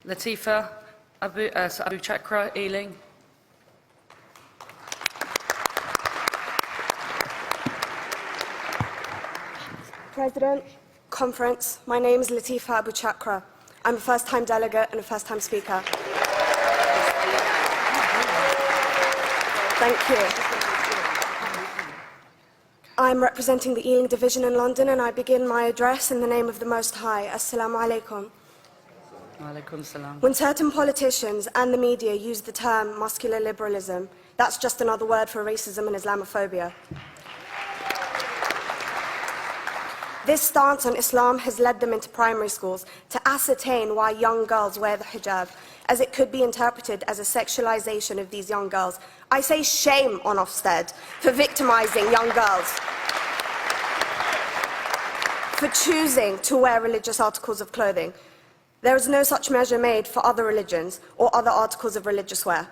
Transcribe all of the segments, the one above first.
Latifa Abu Chakra, Ealing. President, Conference, my name is Latifa Abu Chakra. I'm a first-time delegate and a first-time speaker. Thank you. I'm representing the Ealing Division in London, and I begin my address in the name of the Most High. Assalamu alaikum. Alaikum salam. When certain politicians and the media use the term muscular liberalism, that's just another word for racism and Islamophobia. This stance on Islam has led them into primary schools to ascertain why young girls wear the hijab, as it could be interpreted as a sexualization of these young girls. I say shame on Ofsted for victimizing young girls, for choosing to wear religious articles of clothing. There is no such measure made for other religions or other articles of religious wear.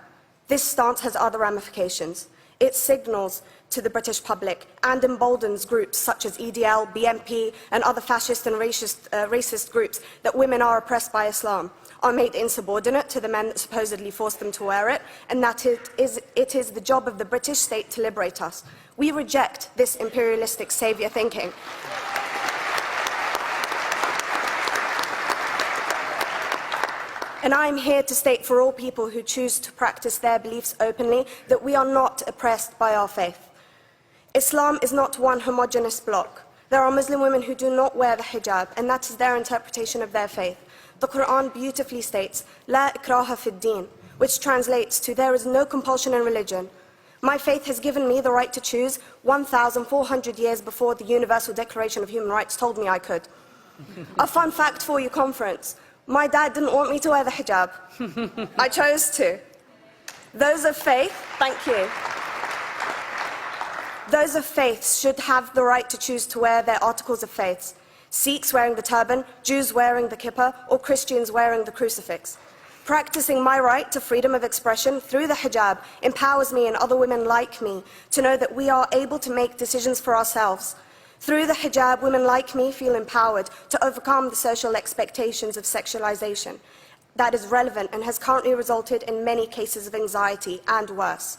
This stance has other ramifications. It signals to the British public and emboldens groups such as EDL, BNP, and other fascist and racist groups that women are oppressed by Islam, are made insubordinate to the men that supposedly forced them to wear it, and that it is the job of the British state to liberate us. We reject this imperialistic saviour thinking. And I am here to state for all people who choose to practice their beliefs openly that we are not oppressed by our faith. Islam is not one homogeneous block. There are Muslim women who do not wear the hijab, and that is their interpretation of their faith. The Quran beautifully states, "La ikraha fid din," which translates to, "There is no compulsion in religion." My faith has given me the right to choose 1,400 years before the Universal Declaration of Human Rights told me I could. A fun fact for you, conference. My dad didn't want me to wear the hijab. I chose to. Those of faith, thank you. Those of faith should have the right to choose to wear their articles of faith. Sikhs wearing the turban, Jews wearing the kippah, or Christians wearing the crucifix. Practicing my right to freedom of expression through the hijab empowers me and other women like me to know that we are able to make decisions for ourselves. Through the hijab, women like me feel empowered to overcome the social expectations of sexualization that is relevant and has currently resulted in many cases of anxiety and worse.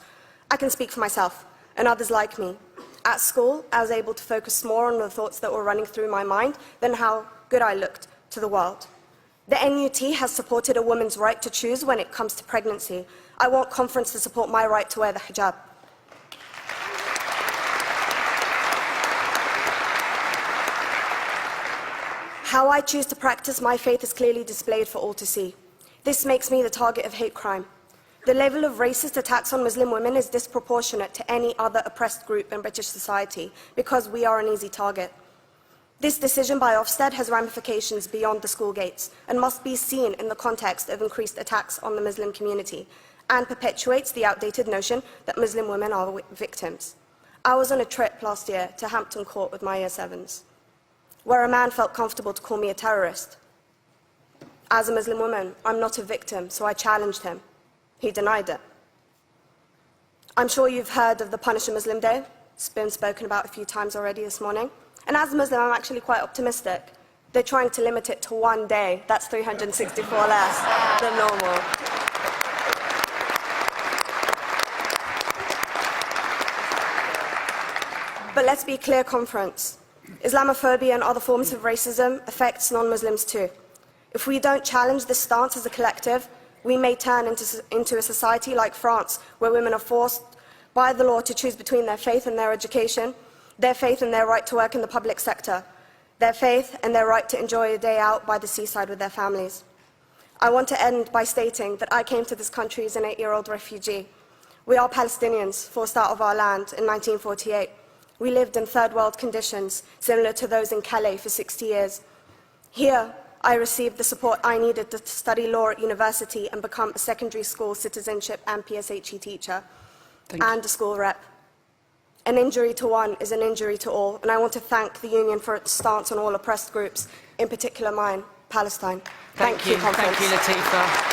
I can speak for myself and others like me. At school, I was able to focus more on the thoughts that were running through my mind than how good I looked to the world. The NUT has supported a woman's right to choose when it comes to pregnancy. I want conference to support my right to wear the hijab. How I choose to practice my faith is clearly displayed for all to see. This makes me the target of hate crime. The level of racist attacks on Muslim women is disproportionate to any other oppressed group in British society because we are an easy target. This decision by Ofsted has ramifications beyond the school gates and must be seen in the context of increased attacks on the Muslim community and perpetuates the outdated notion that Muslim women are victims. I was on a trip last year to Hampton Court with my Year 7s, where a man felt comfortable to call me a terrorist. As a Muslim woman, I'm not a victim, so I challenged him. He denied it. I'm sure you've heard of the Punish a Muslim Day. It's been spoken about a few times already this morning. And as a Muslim, I'm actually quite optimistic. They're trying to limit it to one day. That's 364 less than normal. But let's be clear, conference. Islamophobia and other forms of racism affects non-Muslims too. If we don't challenge this stance as a collective, we may turn into a society like France, where women are forced by the law to choose between their faith and their education, their faith and their right to work in the public sector, their faith and their right to enjoy a day out by the seaside with their families. I want to end by stating that I came to this country as an 8-year-old refugee. We are Palestinians, forced out of our land in 1948. We lived in third world conditions, similar to those in Calais for 60 years. Here, I received the support I needed to study law at university and become a secondary school citizenship and PSHE teacher and a school rep. An injury to one is an injury to all, and I want to thank the Union for its stance on all oppressed groups, in particular mine, Palestine. Thank you, conference. Thank you, Latifa.